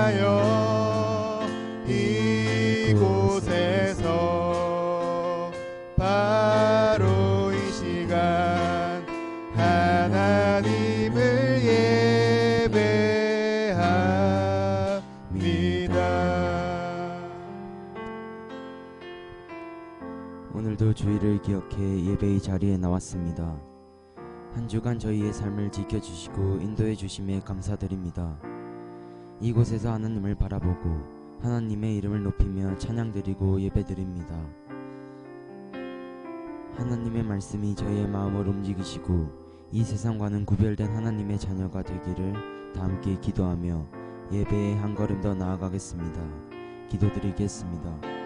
위하여 이곳에서 바로 이 시간 하나님을 예배합니다. 오늘도 주일을 기억해 예배의 자리에 나왔습니다. 한 주간 저희의 삶을 지켜주시고 인도해 주심에 감사드립니다. 이곳에서 하나님을 바라보고 하나님의 이름을 높이며 찬양드리고 예배드립니다. 하나님의 말씀이 저희의 마음을 움직이시고 이 세상과는 구별된 하나님의 자녀가 되기를 다 함께 기도하며 예배에 한 걸음 더 나아가겠습니다. 기도드리겠습니다.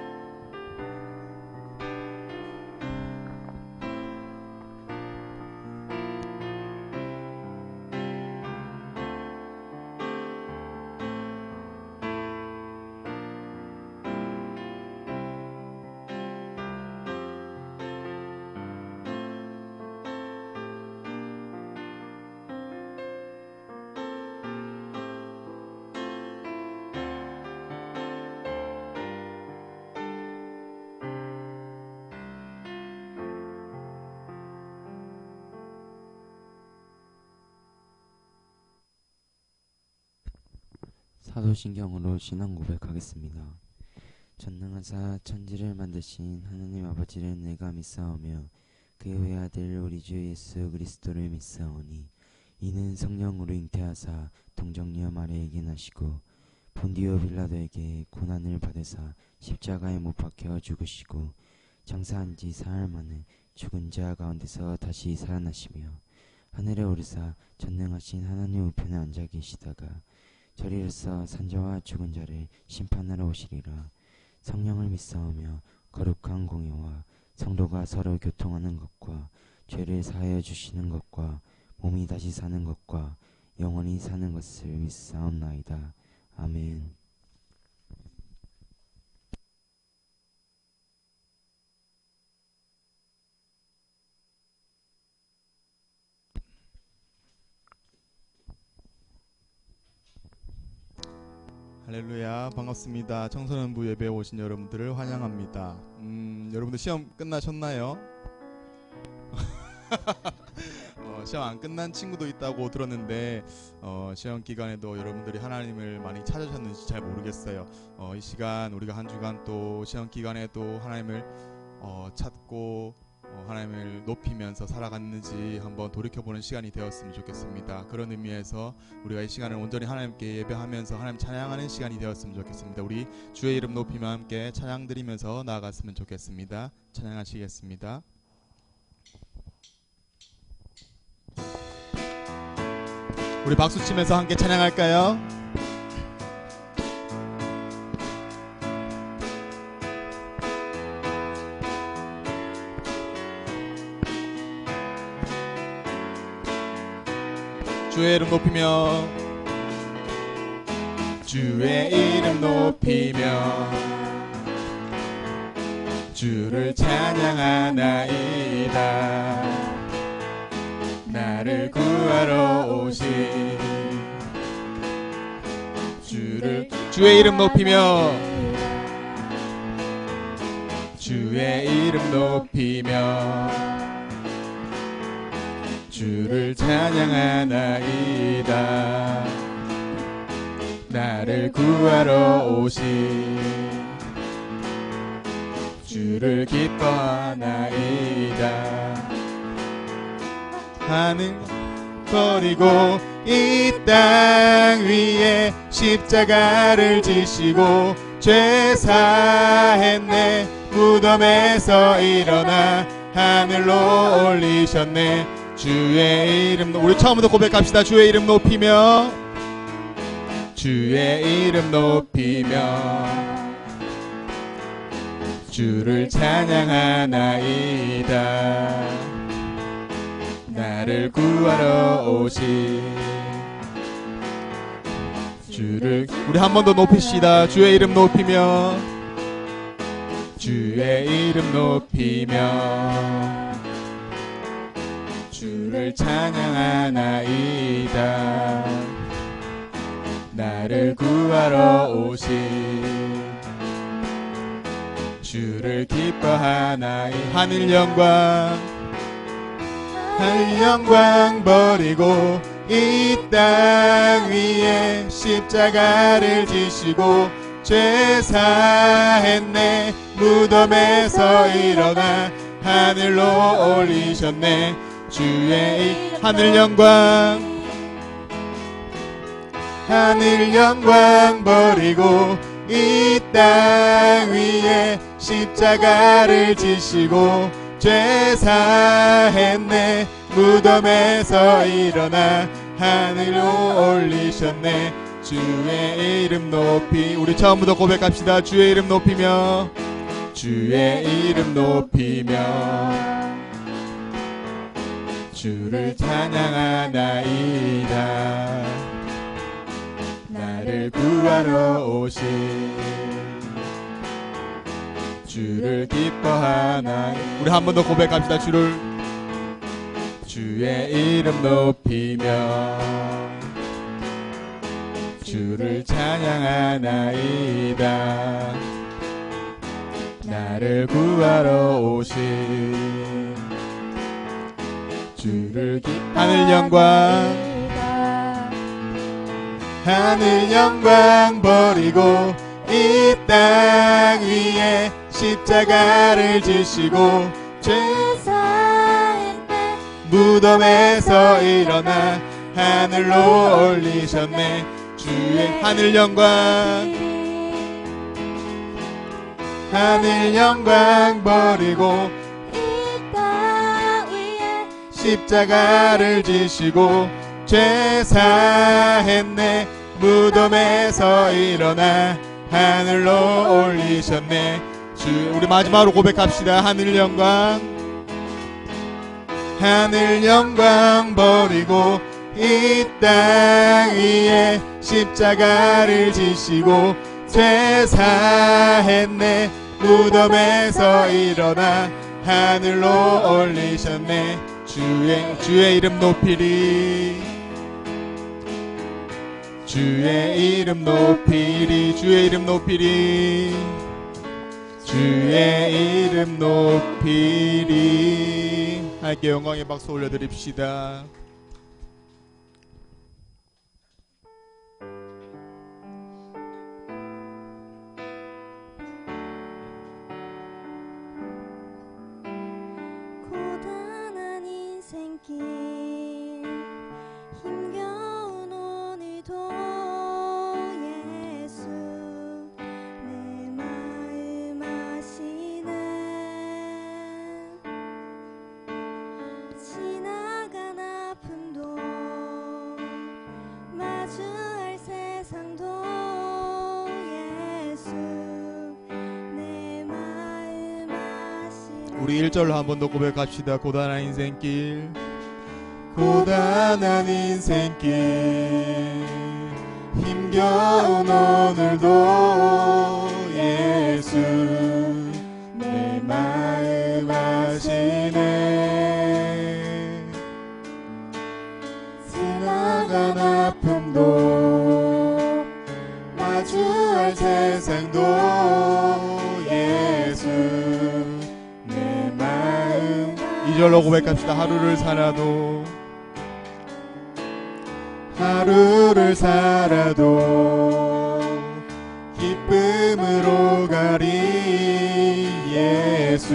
사도신경으로 신앙 고백하겠습니다. 전능하사 천지를 만드신 하나님 아버지를 내가 믿사오며 그의 외아들 우리 주 예수 그리스도를 믿사오니 이는 성령으로 잉태하사 동정녀 마리아에게 나시고 본디오 빌라도에게 고난을 받으사 십자가에 못 박혀 죽으시고 장사한 지 사흘 만에 죽은 자 가운데서 다시 살아나시며 하늘에 오르사 전능하신 하나님 우편에 앉아 계시다가 저리로서 산자와 죽은 자를 심판하러 오시리라. 성령을 믿사오며 거룩한 공예와 성도가 서로 교통하는 것과 죄를 사하여 주시는 것과 몸이 다시 사는 것과 영원히 사는 것을 믿사옵나이다. 아멘. 할렐루야, 반갑습니다. 청소년부 예배에 오신 여러분들을 환영합니다. 여러분들 시험 끝나셨나요? 시험 안 끝난 친구도 있다고 들었는데 시험 기간에도 여러분들이 하나님을 많이 찾으셨는지 잘 모르겠어요. 이 시간 우리가 한 주간 또 시험 기간에도 하나님을 찾고 하나님을 높이면서 살아갔는지 한번 돌이켜보는 시간이 되었으면 좋겠습니다. 그런 의미에서 우리가 이 시간을 온전히 하나님께 예배하면서 하나님 찬양하는 시간이 되었으면 좋겠습니다. 우리 주의 이름 높이며 함께 찬양 드리면서 나아갔으면 좋겠습니다. 찬양하시겠습니다. 우리 박수 치면서 함께 찬양할까요? 주의 이름 높이며 주의 이름 높이며 주를 찬양하나이다. 나를 구하러 오신 주의 이름 높이며 주의 이름 높이며 주를 찬양하나이다. 나를 구하러 오신 주를 기뻐하나이다. 하늘 버리고 이 땅 위에 십자가를 지시고 죄 사했네. 무덤에서 일어나 하늘로 올리셨네. 주의 이름, 우리 처음부터 고백합시다. 주의 이름 높이며 주의 이름 높이며 주를 찬양하나이다. 나를 구하러 오신 주를, 우리 한 번 더 높이시다. 주의 이름 높이며 주의 이름 높이며 주를 찬양하나이다. 나를 구하러 오신 주를 기뻐하나이. 하늘 영광 버리고 이 땅 위에 십자가를 지시고 죄 사했네. 무덤에서 일어나 하늘로 올리셨네. 주의 하늘 영광 버리고 이 땅 위에 십자가를 지시고 죄 사했네. 무덤에서 일어나 하늘로 올리셨네. 주의 이름 높이. 우리 처음부터 고백합시다. 주의 이름 높이며 주의 이름 높이며 주를 찬양하나이다. 나를 구하러 오신 주를 기뻐하나이. 우리 한 번 더 고백합시다. 주의 이름 높이며 주를 찬양하나이다. 나를 구하러 오신 주를 하늘 영광 버리고 이 땅 위에 십자가를 지시고 죄 사했네. 무덤에서 일어나 하늘로 올리셨네. 주의 하늘 영광 버리고 이 땅 위에 십자가를 지시고 죄 사했네. 무덤에서 일어나 하늘로 올리셨네. 우리 마지막으로 고백합시다. 하늘 영광 버리고 이 땅 위에 십자가를 지시고 죄 사했네. 무덤에서 일어나 하늘로 올리셨네. 주의 이름 높이리. 주의 이름 높이리. 주의 이름 높이리. 주의 이름 높이리. 하나님께 영광의 박수 올려드립시다. 고단한 인생길 힘겨운 오늘도 예수 내 마음 아시네. 지나간 아픔도 마주할 세상도 예수 내 마음 아시네. 우리 1절로 한 번 더 고백합시다. 고단한 인생길 고단한 인생길 힘겨운 오늘도 예수 내 마음 아시네. 지나간 아픔도 마주할 세상도 예수 내 마음. 2절로 고백합시다. 하루를 살아도 기쁨으로 가리. 예수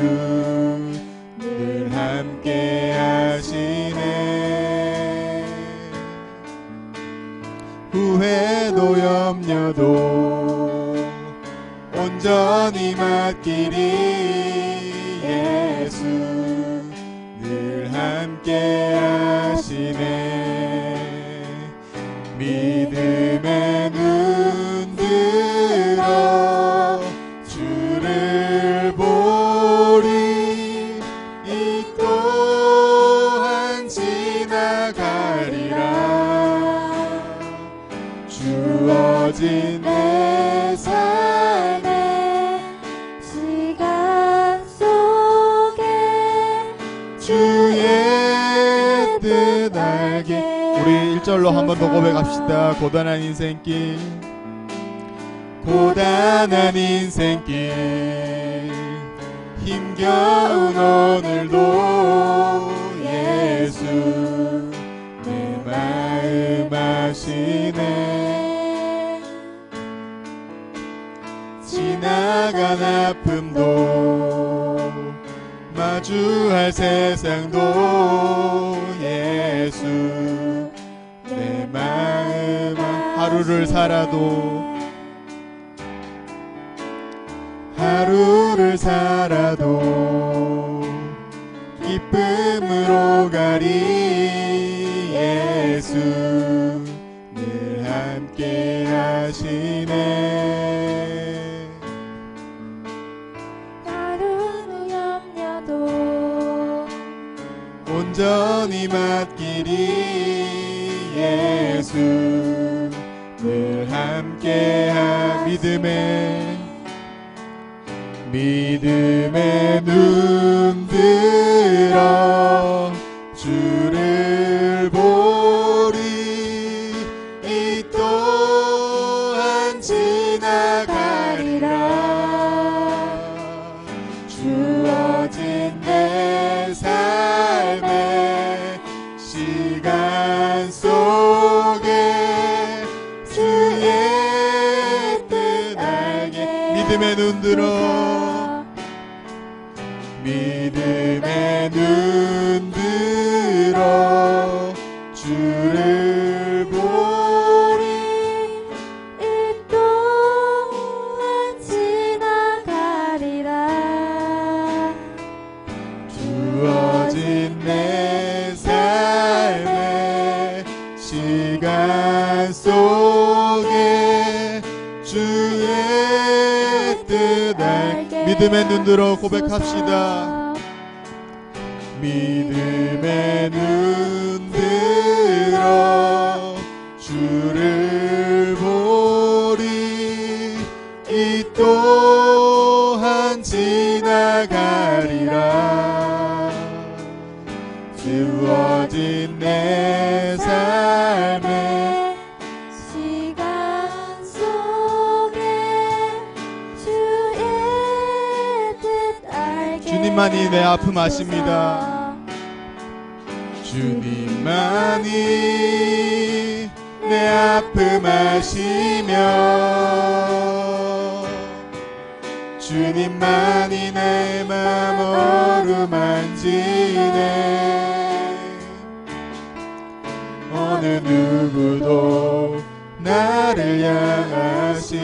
늘 함께 하시네. 후회도 염려도 온전히 맡기리. 예수 늘 함께 하시네. 믿음의 눈 들어 주를 보리. 이 또한 지나가리라. 주어진 내 삶의 시간 속에 주의 뜻 알 우리 1절로 한 번 더 고백합시다. 고단한 인생길, 고단한 인생길, 힘겨운 오늘도 예수 내 마음 아시네. 지나간 아픔도 마주할 세상도 예수 내 마음 하루를 살아도 기쁨으로 가리 예수 늘 함께 하시네. 하루는 염려도 온전히 맡기리 예수 늘 함께하. 믿음의 눈 들어 주를 보리. 이 또한 지나가리라. 주어진 내 삶의 시간 속에 주의 뜻 알게. 믿음의 눈 들어 믿음의 눈 들어 주를 보리. 이 또한 지나가리라. 주어진 내 삶의 시간 속에 주의 뜻 알게. 믿음의 눈 들어 고백합시다. 믿음의 눈 들어 주를 보리. 이 또한 지나가리라. 주어진 내 삶의 시간 속에 주의 뜻 알게. 주님만이 내 아픔 아십니다. 주님만이 내 아픔 아시며 주님만이 내 맘 어루만지네. 어느 누구도 나를 향하신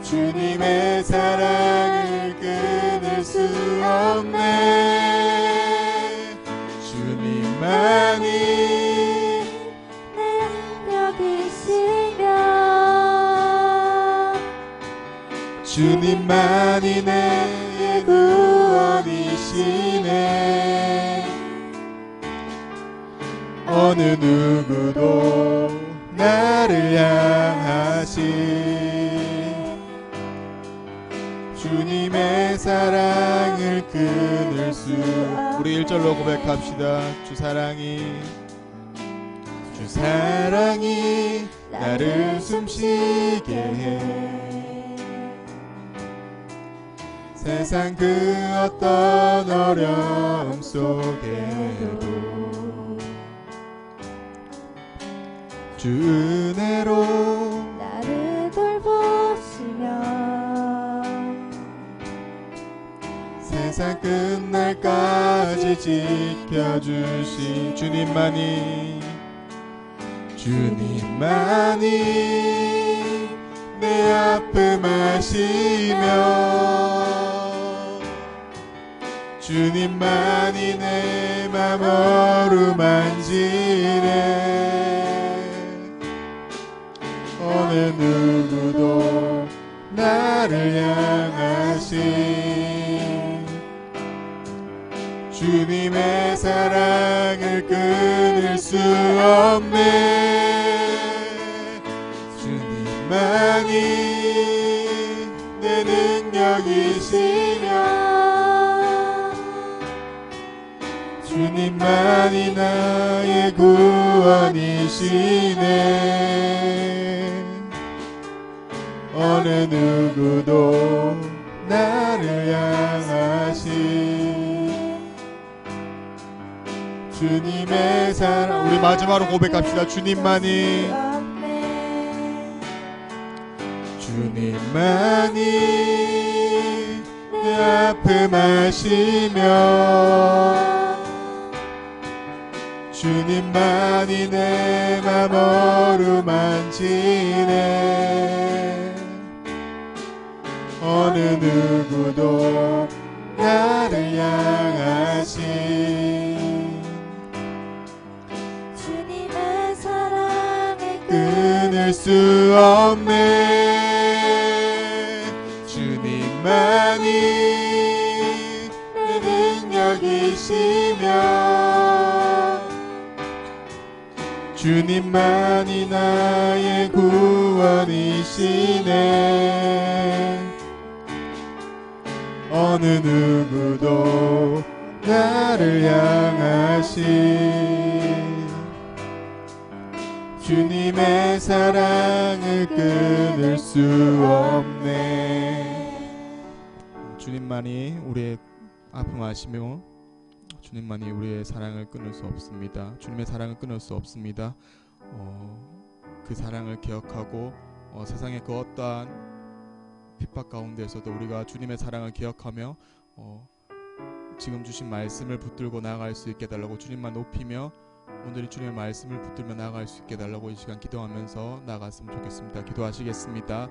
주님의 사랑을 끊을 수 없네. 주님만이 내 능력이시며 주님만이 내 구원이시네. 어느 누구도 나를 향하신 주님의 사랑을 끊을 수. 우리 1절로 고백합시다. 주 사랑이 나를 숨쉬게 해. 세상 그 어떤 어려움 속에도 주 은혜로 나를 돌보시며 세상 끝날까지 지켜주신 주님만이 내 아픔 아시며 주님만이 내 맘 어루만지네. 어느 누구도 나를 향하신 주님의 사랑을 끊을 수 없네. 주님만이 내 능력이시며 주님만이 나의 구원이시네. 어느 누구도 나를 향하신 주님의 사랑. 우리 마지막으로 고백합시다. 주님만이 내 아픔 아시며 주님만이 내 맘 어루만지네. 어느 누구도 나를 향하신 주님의 사랑을 끊을 수 없네. 주님만이 내 능력이시며 주님만이 나의 구원이시네. 어느 누구도 나를 향하신 주님의 사랑을 끊을 수 없네. 주님만이 우리의 아픔 아시며 주님만이 우리의 사랑을 끊을 수 없습니다. 주님의 사랑을 끊을 수 없습니다. 그 사랑을 기억하고 세상의 그 어떠한 핍박 가운데에서도 우리가 주님의 사랑을 기억하며 지금 주신 말씀을 붙들고 나아갈 수 있게 해달라고 주님만 높이며 오늘 주님의 말씀을 붙들며 나아갈 수 있게 해달라고 이 시간 기도하면서 나아갔으면 좋겠습니다. 기도하시겠습니다.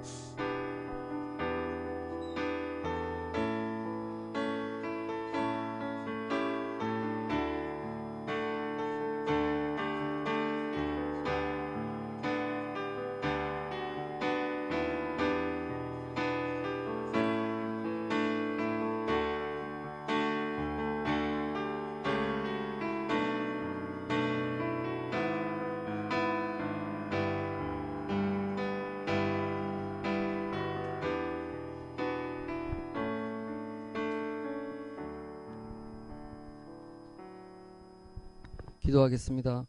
기도하겠습니다.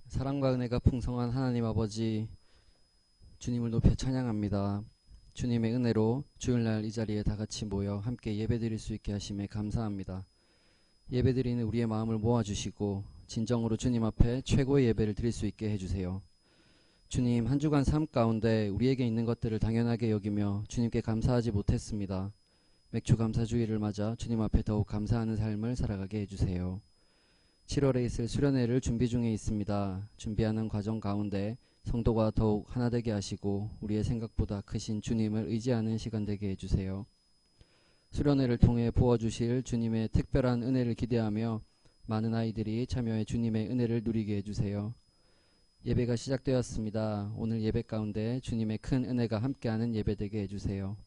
사랑과 은혜가 풍성한 하나님 아버지, 주님을 높여 찬양합니다. 주님의 은혜로 주일날 이 자리에 다 같이 모여 함께 예배드릴 수 있게 하심에 감사합니다. 예배드리는 우리의 마음을 모아주시고 진정으로 주님 앞에 최고의 예배를 드릴 수 있게 해주세요. 주님, 한 주간 삶 가운데 우리에게 있는 것들을 당연하게 여기며 주님께 감사하지 못했습니다. 맥주 감사주의를 맞아 주님 앞에 더욱 감사하는 삶을 살아가게 해주세요. 7월에 있을 수련회를 준비 중에 있습니다. 준비하는 과정 가운데 성도가 더욱 하나 되게 하시고 우리의 생각보다 크신 주님을 의지하는 시간 되게 해주세요. 수련회를 통해 부어주실 주님의 특별한 은혜를 기대하며 많은 아이들이 참여해 주님의 은혜를 누리게 해주세요. 예배가 시작되었습니다. 오늘 예배 가운데 주님의 큰 은혜가 함께하는 예배 되게 해주세요.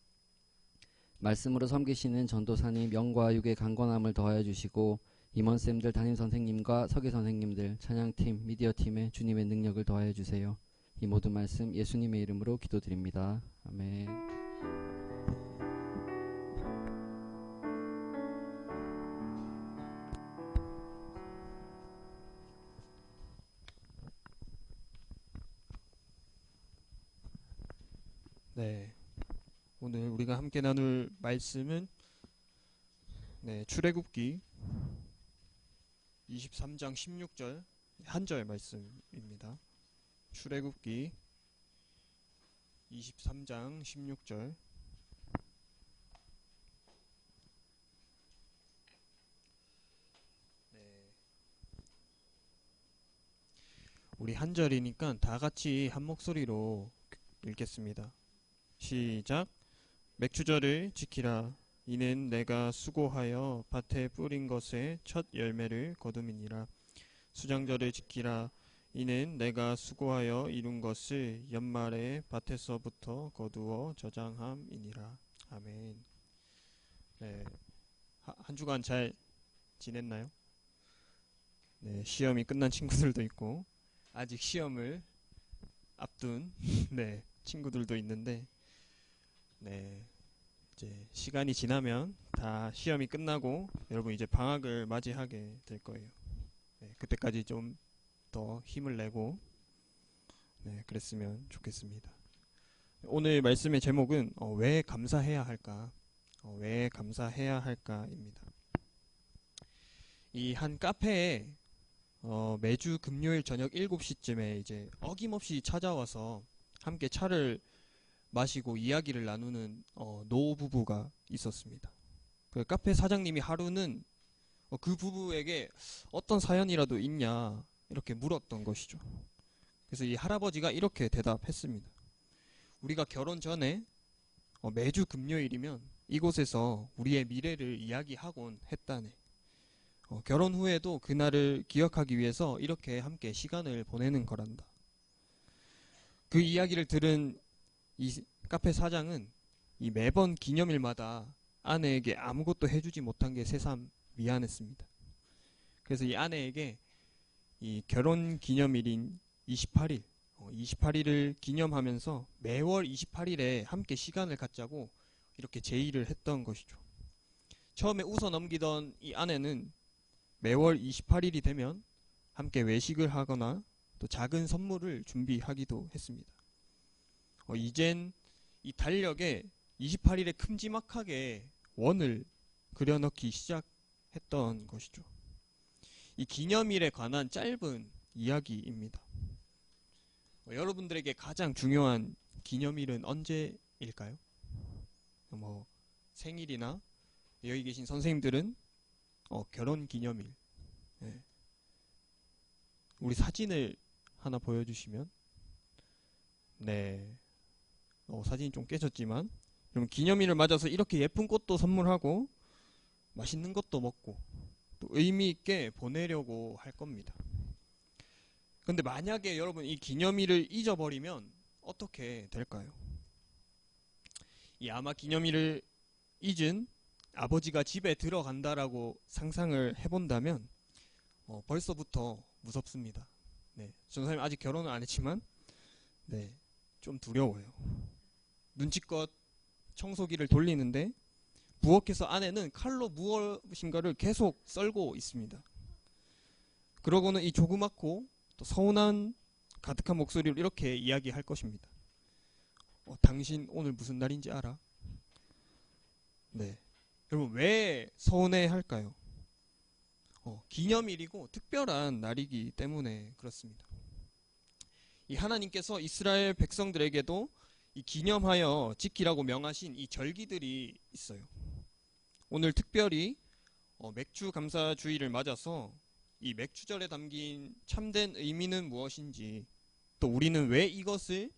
말씀으로 섬기시는 전도사님 영과 육의 강건함을 더하여 주시고 임원쌤들, 담임선생님과 서기선생님들, 찬양팀, 미디어팀에 주님의 능력을 더하여 주세요. 이 모든 말씀 예수님의 이름으로 기도드립니다. 아멘. 네, 오늘 우리가 함께 나눌 말씀은 출애굽기 23장 16절 한절 말씀입니다. 출애굽기 23장 16절. 우리 한절이니까 다 같이 한 목소리로 읽겠습니다. 시작. 맥추절을 지키라. 이는 내가 수고하여 밭에 뿌린 것의 첫 열매를 거둠이니라. 수장절을 지키라. 이는 내가 수고하여 이룬 것을 연말에 밭에서부터 거두어 저장함이니라. 아멘. 네, 한 주간 잘 지냈나요? 네, 시험이 끝난 친구들도 있고 아직 시험을 앞둔 친구들도 있는데 이제 시간이 지나면 다 시험이 끝나고 여러분 이제 방학을 맞이하게 될 거예요. 네, 그때까지 좀 더 힘을 내고 네, 그랬으면 좋겠습니다. 오늘 말씀의 제목은 왜 감사해야 할까? 왜 감사해야 할까입니다. 이 한 카페에 매주 금요일 저녁 7시쯤에 이제 어김없이 찾아와서 함께 차를 마시고 이야기를 나누는 노부부가 있었습니다. 그 카페 사장님이 하루는 그 부부에게 어떤 사연이라도 있냐 이렇게 물었던 것이죠. 그래서 이 할아버지가 이렇게 대답했습니다. 우리가 결혼 전에 매주 금요일이면 이곳에서 우리의 미래를 이야기하곤 했다네. 결혼 후에도 그날을 기억하기 위해서 이렇게 함께 시간을 보내는 거란다. 그 이야기를 들은 이 카페 사장은 이 매번 기념일마다 아내에게 아무것도 해주지 못한 게 새삼 미안했습니다. 그래서 이 아내에게 이 결혼 기념일인 28일을 기념하면서 매월 28일에 함께 시간을 갖자고 이렇게 제의를 했던 것이죠. 처음에 웃어 넘기던 이 아내는 매월 28일이 되면 함께 외식을 하거나 또 작은 선물을 준비하기도 했습니다. 이젠 이 달력에 28일에 큼지막하게 원을 그려넣기 시작했던 것이죠. 이 기념일에 관한 짧은 이야기입니다. 여러분들에게 가장 중요한 기념일은 언제일까요? 생일이나 여기 계신 선생님들은 결혼 기념일. 네. 우리 사진을 하나 보여주시면 네. 사진이 좀 깨졌지만 여러분 기념일을 맞아서 이렇게 예쁜 꽃도 선물하고 맛있는 것도 먹고 또 의미 있게 보내려고 할 겁니다. 근데 만약에 여러분 이 기념일을 잊어버리면 어떻게 될까요? 아마 기념일을 잊은 아버지가 집에 들어간다라고 상상을 해본다면 벌써부터 무섭습니다. 네, 전사님 아직 결혼은 안 했지만 네, 좀 두려워요. 눈치껏 청소기를 돌리는데 부엌에서 아내는 칼로 무엇인가를 계속 썰고 있습니다. 그러고는 이 조그맣고 또 서운한 가득한 목소리로 이렇게 이야기할 것입니다. 당신 오늘 무슨 날인지 알아? 네, 여러분 왜 서운해 할까요? 기념일이고 특별한 날이기 때문에 그렇습니다. 이 하나님께서 이스라엘 백성들에게도 이 기념하여 지키라고 명하신 이 절기들이 있어요. 오늘 특별히 맥주 감사 주일을 맞아서 이 맥주절에 담긴 참된 의미는 무엇인지 또 우리는 왜 이것을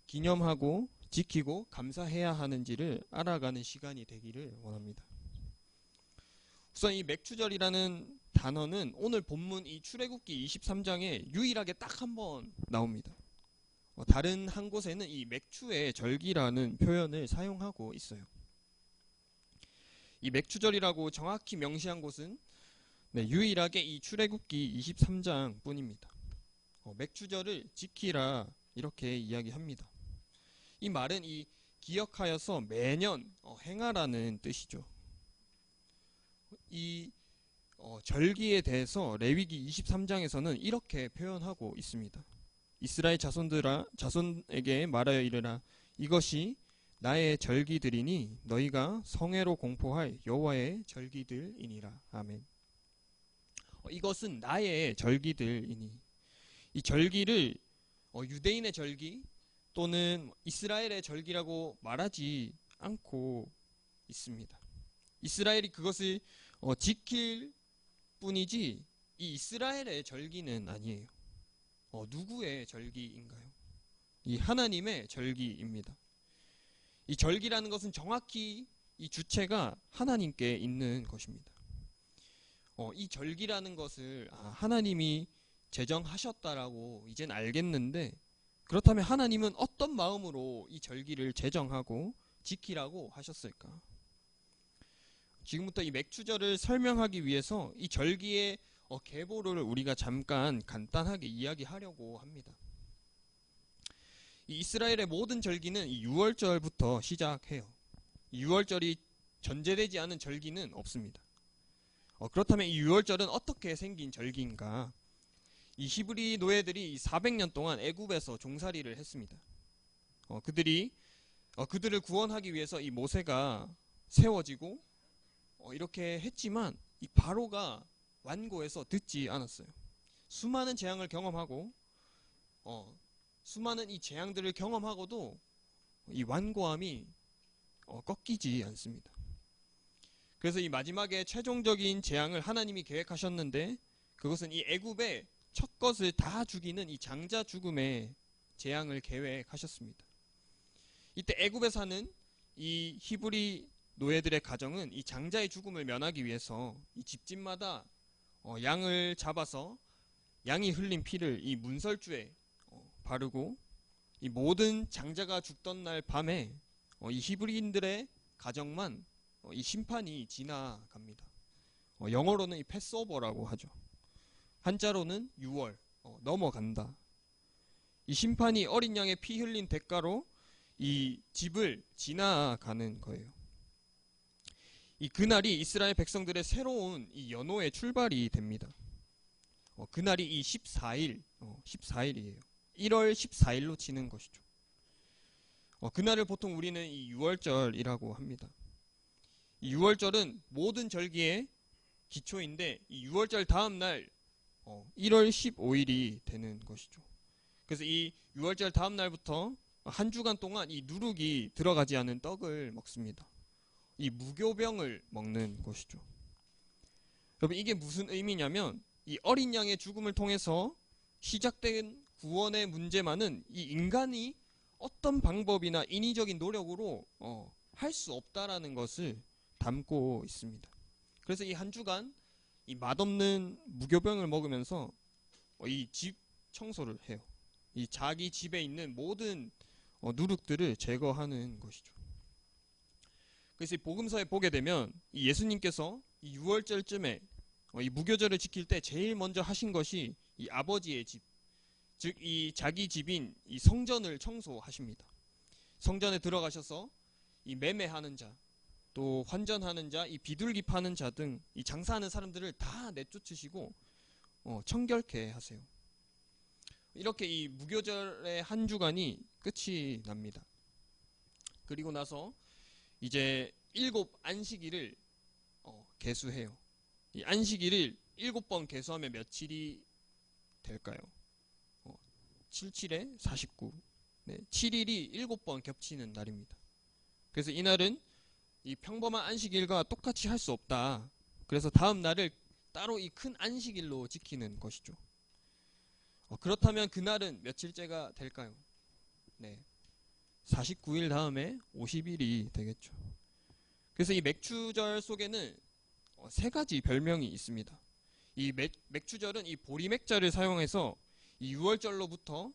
기념하고 지키고 감사해야 하는지를 알아가는 시간이 되기를 원합니다. 우선 이 맥주절이라는 단어는 오늘 본문 이 출애굽기 23장에 유일하게 딱 한 번 나옵니다. 다른 한 곳에는 이 맥주의 절기라는 표현을 사용하고 있어요. 이 맥주절이라고 정확히 명시한 곳은 유일하게 이 출애굽기 23장 뿐입니다. 맥주절을 지키라 이렇게 이야기합니다. 이 말은 이 기억하여서 매년 행하라는 뜻이죠. 이 절기에 대해서 레위기 23장에서는 이렇게 표현하고 있습니다. 이스라엘 자손에게 말하여 이르라. 이것이 나의 절기들이니 너희가 성회로 공포할 여호와의 절기들이니라. 아멘. 이것은 나의 절기들이니 이 절기를 유대인의 절기 또는 이스라엘의 절기라고 말하지 않고 있습니다. 이스라엘이 그것을 지킬 뿐이지 이 이스라엘의 절기는 아니에요. 누구의 절기인가요? 이 하나님의 절기입니다. 이 절기라는 것은 정확히 이 주체가 하나님께 있는 것입니다. 이 절기라는 것을 하나님이 제정하셨다라고 이젠 알겠는데 그렇다면 하나님은 어떤 마음으로 이 절기를 제정하고 지키라고 하셨을까? 지금부터 이 맥주절을 설명하기 위해서 이 절기의 계보를 우리가 잠깐 간단하게 이야기하려고 합니다. 이 이스라엘의 모든 절기는 이 6월절부터 시작해요. 이 6월절이 전제되지 않은 절기는 없습니다. 그렇다면 이 유월절은 어떻게 생긴 절기인가? 이 히브리 노예들이 400년 동안 애굽에서 종살이를 했습니다. 그들을 구원하기 위해서 이 모세가 세워지고 이렇게 했지만 이 바로가 완고해서 듣지 않았어요. 수많은 재앙을 경험하고 수많은 이 재앙들을 경험하고도 이 완고함이 꺾이지 않습니다. 그래서 이 마지막에 최종적인 재앙을 하나님이 계획하셨는데 그것은 이 애굽의 첫 것을 다 죽이는 이 장자 죽음의 재앙을 계획하셨습니다. 이때 애굽에 사는 이 히브리 노예들의 가정은 이 장자의 죽음을 면하기 위해서 이 집집마다 양을 잡아서 양이 흘린 피를 이 문설주에 바르고 이 모든 장자가 죽던 날 밤에 이 히브리인들의 가정만 이 심판이 지나갑니다. 영어로는 이 패스오버라고 하죠. 한자로는 유월, 넘어간다. 이 심판이 어린 양의 피 흘린 대가로 이 집을 지나가는 거예요. 이 그날이 이스라엘 백성들의 새로운 이 연호의 출발이 됩니다. 그날이 이 14일이에요. 1월 14일로 치는 것이죠. 그날을 보통 우리는 이 유월절이라고 합니다. 이 유월절은 모든 절기의 기초인데 이 유월절 다음 날 1월 15일이 되는 것이죠. 그래서 이 유월절 다음 날부터 한 주간 동안 이 누룩이 들어가지 않은 떡을 먹습니다. 이 무교병을 먹는 것이죠. 여러분 이게 무슨 의미냐면 이 어린 양의 죽음을 통해서 시작된 구원의 문제만은 이 인간이 어떤 방법이나 인위적인 노력으로 할 수 없다라는 것을 담고 있습니다. 그래서 이 한 주간 이 맛없는 무교병을 먹으면서 이 집 청소를 해요. 이 자기 집에 있는 모든 누룩들을 제거하는 것이죠. 그래서 이 복음서에 보게 되면 이 예수님께서 이 유월절쯤에 이 무교절을 지킬 때 제일 먼저 하신 것이 이 아버지의 집, 즉 이 자기 집인 이 성전을 청소하십니다. 성전에 들어가셔서 이 매매하는 자, 또 환전하는 자, 이 비둘기 파는 자 등 이 장사하는 사람들을 다 내쫓으시고 청결케 하세요. 이렇게 이 무교절의 한 주간이 끝이 납니다. 그리고 나서 이제 7 안식일을 계수해요. 이 안식일을 7번 계수하면 며칠이 될까요? 77에 49. 네, 7일이 7번 겹치는 날입니다. 그래서 이날은 이 평범한 안식일과 똑같이 할 수 없다. 그래서 다음 날을 따로 이 큰 안식일로 지키는 것이죠. 그렇다면 그날은 며칠째가 될까요? 네, 49일 다음에 50일이 되겠죠. 그래서 이 맥추절 속에는 3가지 별명이 있습니다. 이 맥추절은 이 보리맥자를 사용해서 이 6월절로부터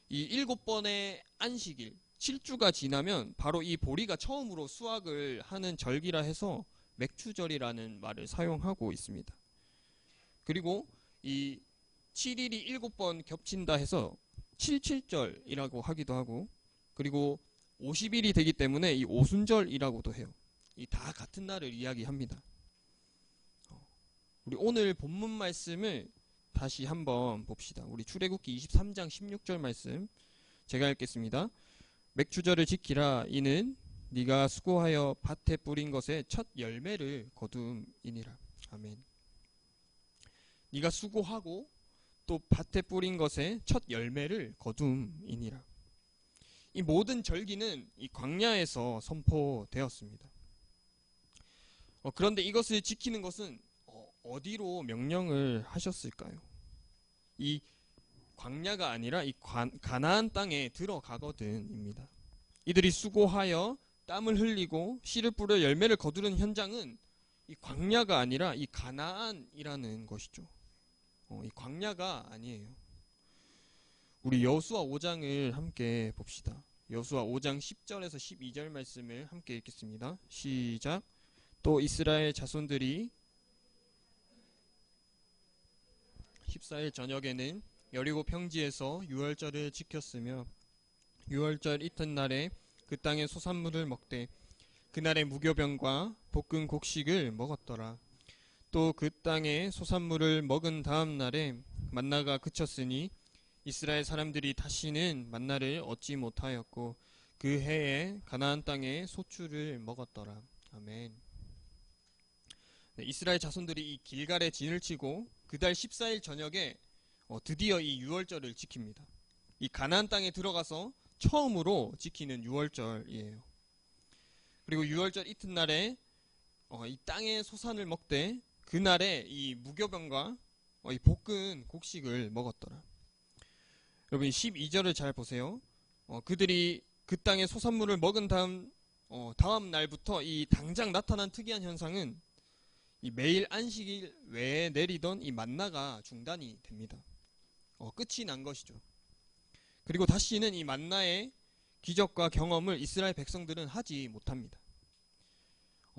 이 7번의 안식일 7주가 지나면 바로 이 보리가 처음으로 수확을 하는 절기라 해서 맥추절이라는 말을 사용하고 있습니다. 그리고 이 7일이 7번 겹친다 해서 77절이라고 하기도 하고, 그리고 50일이 되기 때문에 이 오순절이라고도 해요. 이 다 같은 날을 이야기합니다. 우리 오늘 본문 말씀을 다시 한번 봅시다. 우리 출애굽기 23장 16절 말씀 제가 읽겠습니다. 맥추절을 지키라. 이는 네가 수고하여 밭에 뿌린 것의 첫 열매를 거둠이니라. 아멘. 네가 수고하고 또 밭에 뿌린 것의 첫 열매를 거둠이니라. 이 모든 절기는 이 광야에서 선포되었습니다. 그런데 이것을 지키는 것은 어디로 명령을 하셨을까요? 이 광야가 아니라 이 가나안 땅에 들어가거든입니다. 이들이 수고하여 땀을 흘리고 씨를 뿌려 열매를 거두는 현장은 이 광야가 아니라 이 가나안이라는 것이죠. 이 광야가 아니에요. 우리 여호수아 5장을 함께 봅시다. 여호수아 5장 10절에서 12절 말씀을 함께 읽겠습니다. 시작. 또 이스라엘 자손들이 14일 저녁에는 여리고 평지에서 유월절을 지켰으며 유월절 이튿날에 그 땅의 소산물을 먹되 그날의 무교병과 볶은 곡식을 먹었더라. 또 그 땅의 소산물을 먹은 다음 날에 만나가 그쳤으니 이스라엘 사람들이 다시는 만나를 얻지 못하였고 그 해에 가나안 땅의 소출을 먹었더라. 아멘. 네, 이스라엘 자손들이 이 길갈에 진을 치고 그달 14일 저녁에 드디어 이 유월절을 지킵니다. 이 가나안 땅에 들어가서 처음으로 지키는 유월절이에요. 그리고 유월절 이튿날에 이 땅의 소산을 먹되 그날에 이 무교병과 이 볶은 곡식을 먹었더라. 여러분 12절을 잘 보세요. 그들이 그 땅의 소산물을 먹은 다음 날부터 이 당장 나타난 특이한 현상은 이 매일 안식일 외에 내리던 이 만나가 중단이 됩니다. 끝이 난 것이죠. 그리고 다시는 이 만나의 기적과 경험을 이스라엘 백성들은 하지 못합니다.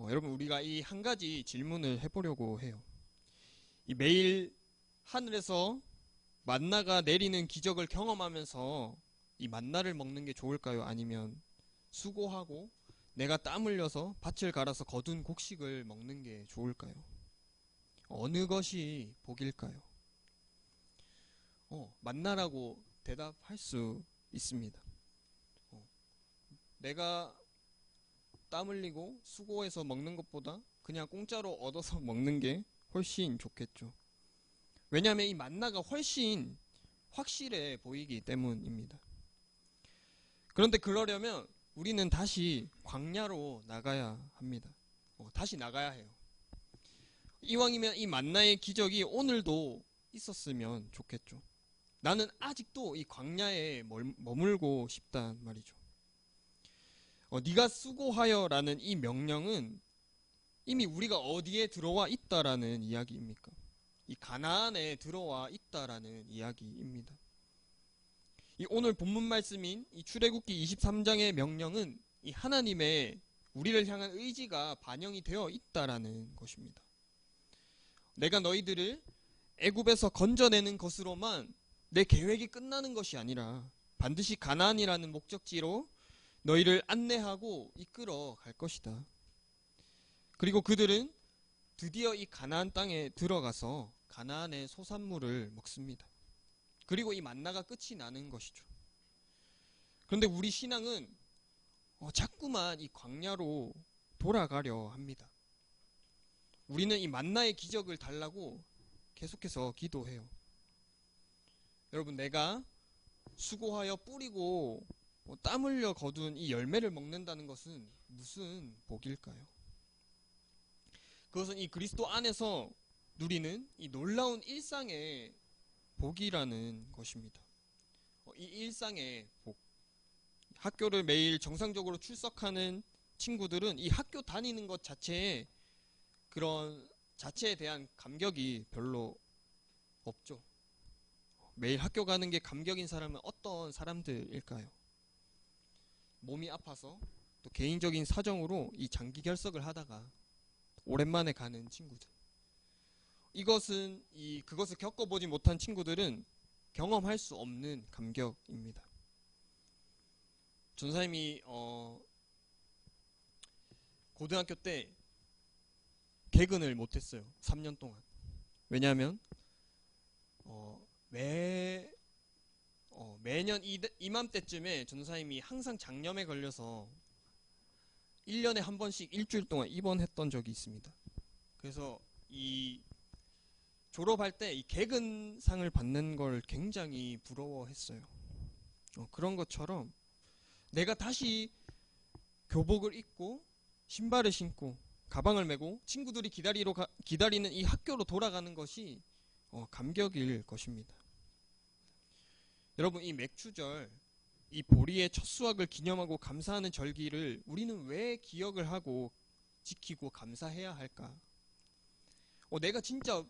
여러분 우리가 이 한 가지 질문을 해보려고 해요. 이 매일 하늘에서 만나가 내리는 기적을 경험하면서 이 만나를 먹는 게 좋을까요? 아니면 수고하고 내가 땀 흘려서 밭을 갈아서 거둔 곡식을 먹는 게 좋을까요? 어느 것이 복일까요? 만나라고 대답할 수 있습니다. 내가 땀 흘리고 수고해서 먹는 것보다 그냥 공짜로 얻어서 먹는 게 훨씬 좋겠죠. 왜냐하면 이 만나가 훨씬 확실해 보이기 때문입니다. 그런데 그러려면 우리는 다시 광야로 나가야 합니다. 다시 나가야 해요. 이왕이면 이 만나의 기적이 오늘도 있었으면 좋겠죠. 나는 아직도 이 광야에 머물고 싶단 말이죠. 네가 수고하여 라는 이 명령은 이미 우리가 어디에 들어와 있다라는 이야기입니까? 이 가나안에 들어와 있다라는 이야기입니다. 이 오늘 본문 말씀인 이 출애굽기 23장의 명령은 이 하나님의 우리를 향한 의지가 반영이 되어 있다라는 것입니다. 내가 너희들을 애굽에서 건져내는 것으로만 내 계획이 끝나는 것이 아니라 반드시 가나안이라는 목적지로 너희를 안내하고 이끌어 갈 것이다. 그리고 그들은 드디어 이 가나안 땅에 들어가서 가나안의 소산물을 먹습니다. 그리고 이 만나가 끝이 나는 것이죠. 그런데 우리 신앙은 자꾸만 이 광야로 돌아가려 합니다. 우리는 이 만나의 기적을 달라고 계속해서 기도해요. 여러분 내가 수고하여 뿌리고 땀 흘려 거둔 이 열매를 먹는다는 것은 무슨 복일까요? 그것은 이 그리스도 안에서 누리는 이 놀라운 일상의 복이라는 것입니다. 이 일상의 복. 학교를 매일 정상적으로 출석하는 친구들은 이 학교 다니는 것 자체에 그런 자체에 대한 감격이 별로 없죠. 매일 학교 가는 게 감격인 사람은 어떤 사람들일까요? 몸이 아파서 또 개인적인 사정으로 이 장기 결석을 하다가 오랜만에 가는 친구들. 그것을 겪어보지 못한 친구들은 경험할 수 없는 감격입니다. 전사님이 고등학교 때 개근을 못했어요. 3년 동안. 왜냐하면 매년 이맘때쯤에 전사님이 항상 장염에 걸려서 1년에 한 번씩 일주일 동안 입원했던 적이 있습니다. 그래서 이 졸업할 때 이 개근상을 받는 걸 굉장히 부러워했어요. 그런 것처럼 내가 다시 교복을 입고 신발을 신고 가방을 메고 친구들이 기다리는 이 학교로 돌아가는 것이 감격일 것입니다. 여러분 이 맥추절, 이 보리의 첫 수확을 기념하고 감사하는 절기를 우리는 왜 기억을 하고 지키고 감사해야 할까? 내가 진짜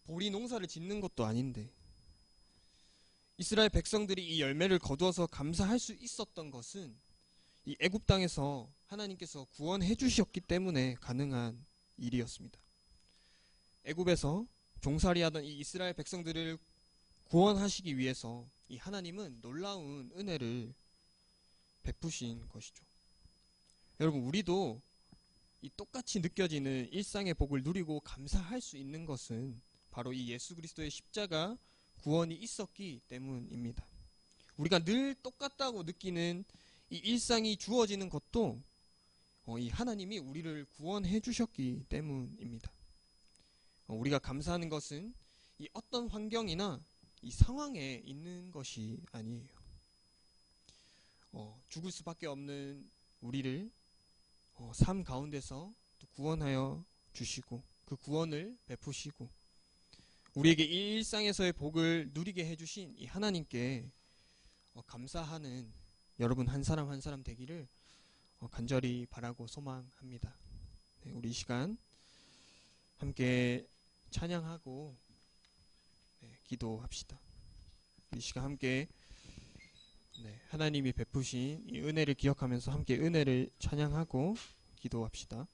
보리 농사를 짓는 것도 아닌데 이스라엘 백성들이 이 열매를 거두어서 감사할 수 있었던 것은 이 애굽 땅에서 하나님께서 구원해 주셨기 때문에 가능한 일이었습니다. 애굽에서 종살이하던 이 이스라엘 백성들을 구원하시기 위해서 이 하나님은 놀라운 은혜를 베푸신 것이죠. 여러분 우리도 이 똑같이 느껴지는 일상의 복을 누리고 감사할 수 있는 것은 바로 이 예수 그리스도의 십자가 구원이 있었기 때문입니다. 우리가 늘 똑같다고 느끼는 이 일상이 주어지는 것도 이 하나님이 우리를 구원해 주셨기 때문입니다. 우리가 감사하는 것은 이 어떤 환경이나 이 상황에 있는 것이 아니에요. 죽을 수밖에 없는 우리를 삶 가운데서 또 구원하여 주시고 그 구원을 베푸시고 우리에게 이 일상에서의 복을 누리게 해주신 이 하나님께 감사하는 여러분 한 사람 한 사람 되기를 간절히 바라고 소망합니다. 네, 우리 이 시간 함께 찬양하고 기도합시다. 이 시간 함께 하나님이 베푸신 이 은혜를 기억하면서 함께 은혜를 찬양하고 기도합시다.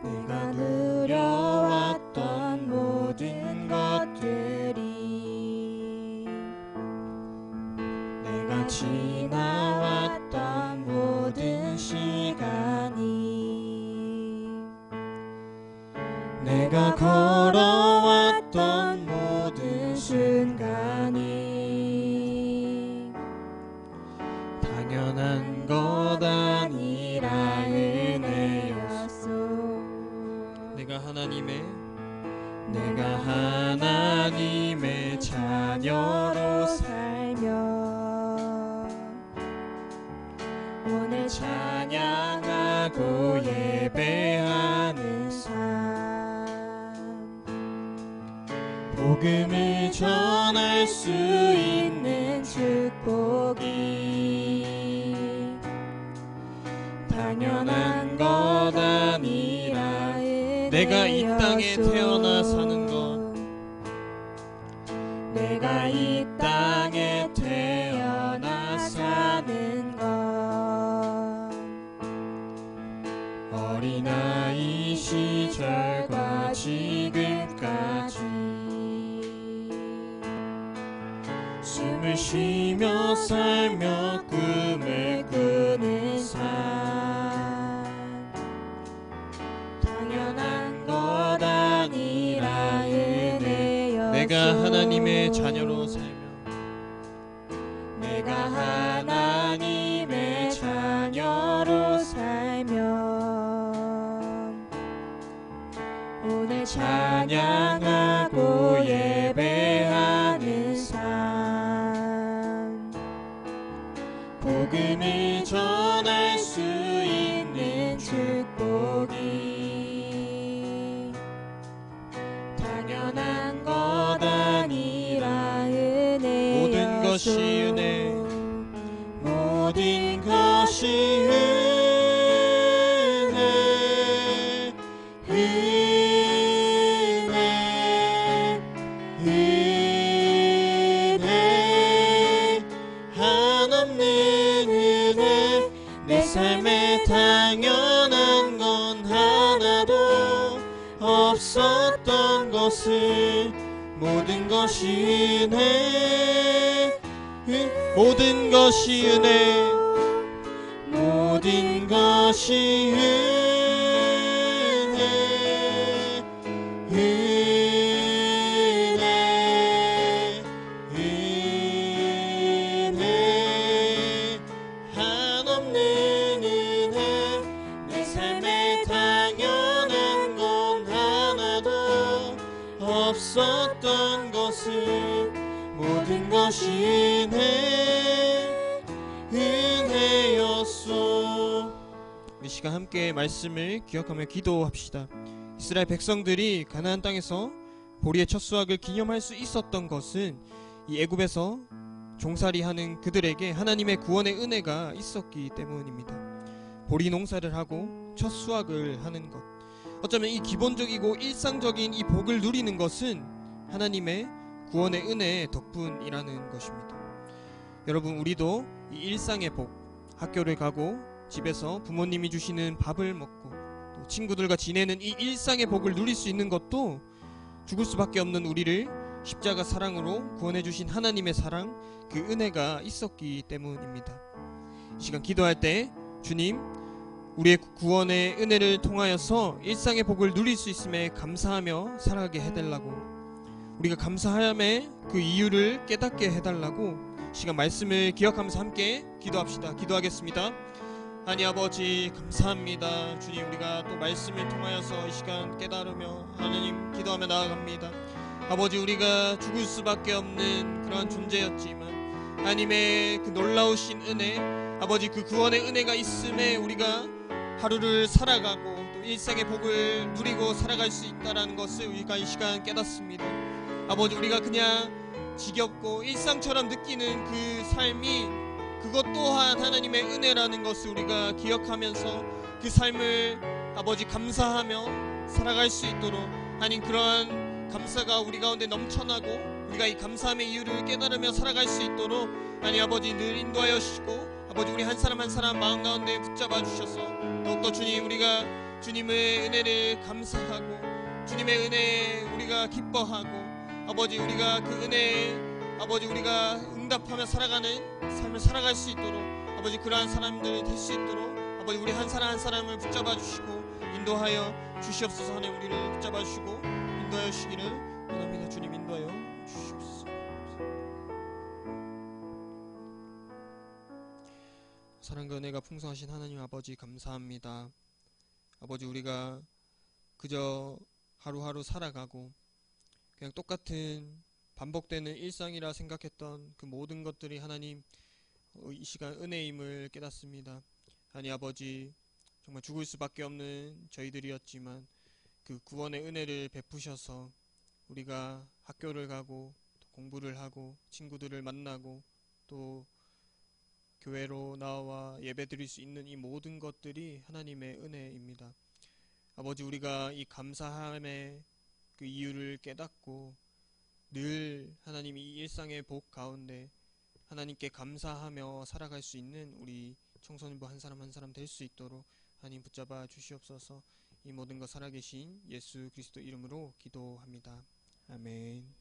내가 누려왔던 모든 것들이 내가 지나왔던 모든 시간이 내가 걸어왔던 모든 순간이 당연한 것 아니라 은혜였소. 내가 하나님의 자녀로 살며 오늘 찬양하고 예배하는 삶 복음을 전할 수 있는 축복이 당연한 것 아니라 내가 이 땅에 태어나 사는 것 내가 이 땅에 태어나 사는 것 어린아이 시절과 지금까지 숨을 쉬며 살며 꿈을 꾸는 삶 당연한 것 아니라 은혜였소. 내가 하나님의 자녀로 살며 내가 하나님의 자녀로 살며 오늘 찬양하고 예배하는 삶 복음을 전할 수 있는 축복이 당연한 것 아니라 은혜였소. 모든 것이 은혜 모든 것이 은혜 은혜 한없는 은혜 내 삶에 당연한 건 하나도 없었던 것을 모든 것이 은혜 모든 것이 은혜 모든 것이 은혜 은혜 은혜 한없는 은혜 내 삶에 당연한 건 하나도 없었던 것을 모든 것이 은혜였소. 이 시간 함께 말씀을 기억하며 기도합시다. 이스라엘 백성들이 가나안 땅에서 보리의 첫 수확을 기념할 수 있었던 것은 이 애굽에서 종살이하는 그들에게 하나님의 구원의 은혜가 있었기 때문입니다. 보리 농사를 하고 첫 수확을 하는 것, 어쩌면 이 기본적이고 일상적인 이 복을 누리는 것은 하나님의 구원의 은혜의 덕분이라는 것입니다. 여러분, 우리도 이 일상의 복, 학교를 가고 집에서 부모님이 주시는 밥을 먹고 또 친구들과 지내는 이 일상의 복을 누릴 수 있는 것도 죽을 수밖에 없는 우리를 십자가 사랑으로 구원해 주신 하나님의 사랑, 그 은혜가 있었기 때문입니다. 이 시간 기도할 때 주님, 우리의 구원의 은혜를 통하여서 일상의 복을 누릴 수 있음에 감사하며 살아가게 해달라고, 우리가 감사함의 그 이유를 깨닫게 해달라고 시간 말씀을 기억하면서 함께 기도합시다. 기도하겠습니다. 하나님 아버지 감사합니다. 주님, 우리가 또 말씀을 통하여서 이 시간 깨달으며 하나님 기도하며 나아갑니다. 아버지, 우리가 죽을 수밖에 없는 그러한 존재였지만 하나님의 그 놀라우신 은혜, 아버지 그 구원의 은혜가 있음에 우리가 하루를 살아가고 또 일상의 복을 누리고 살아갈 수 있다는 것을 우리가 이 시간 깨닫습니다. 아버지, 우리가 그냥 지겹고 일상처럼 느끼는 그 삶이 그것 또한 하나님의 은혜라는 것을 우리가 기억하면서 그 삶을 아버지 감사하며 살아갈 수 있도록, 하나님 그러한 감사가 우리 가운데 넘쳐나고 우리가 이 감사함의 이유를 깨달으며 살아갈 수 있도록 하나님 아버지 늘 인도하여 주시고, 아버지 우리 한 사람 한 사람 마음 가운데 붙잡아 주셔서 더욱더 주님, 우리가 주님의 은혜를 감사하고 주님의 은혜에 우리가 기뻐하고, 아버지 우리가 그 은혜에 아버지 우리가 응답하며 살아가는 삶을 살아갈 수 있도록, 아버지 그러한 사람들이 될 수 있도록 아버지 우리 한 사람 한 사람을 붙잡아 주시고 인도하여 주시옵소서. 하나님 우리를 붙잡아 주시고 인도하여 주시기를 원합니다. 주님 인도하여 주시옵소서. 사랑과 은혜가 풍성하신 하나님 아버지 감사합니다. 아버지, 우리가 그저 하루하루 살아가고 그냥 똑같은 반복되는 일상이라 생각했던 그 모든 것들이 하나님 이 시간 은혜임을 깨닫습니다. 하나님 아버지, 정말 죽을 수밖에 없는 저희들이었지만 그 구원의 은혜를 베푸셔서 우리가 학교를 가고 또 공부를 하고 친구들을 만나고 또 교회로 나와 예배드릴 수 있는 이 모든 것들이 하나님의 은혜입니다. 아버지, 우리가 이 감사함의 그 이유를 깨닫고 늘 하나님 이 일상의 복 가운데 하나님께 감사하며 살아갈 수 있는 우리 청소년부 한 사람 한 사람 될 수 있도록 하나님 붙잡아 주시옵소서. 이 모든 것 살아계신 예수 그리스도 이름으로 기도합니다. 아멘.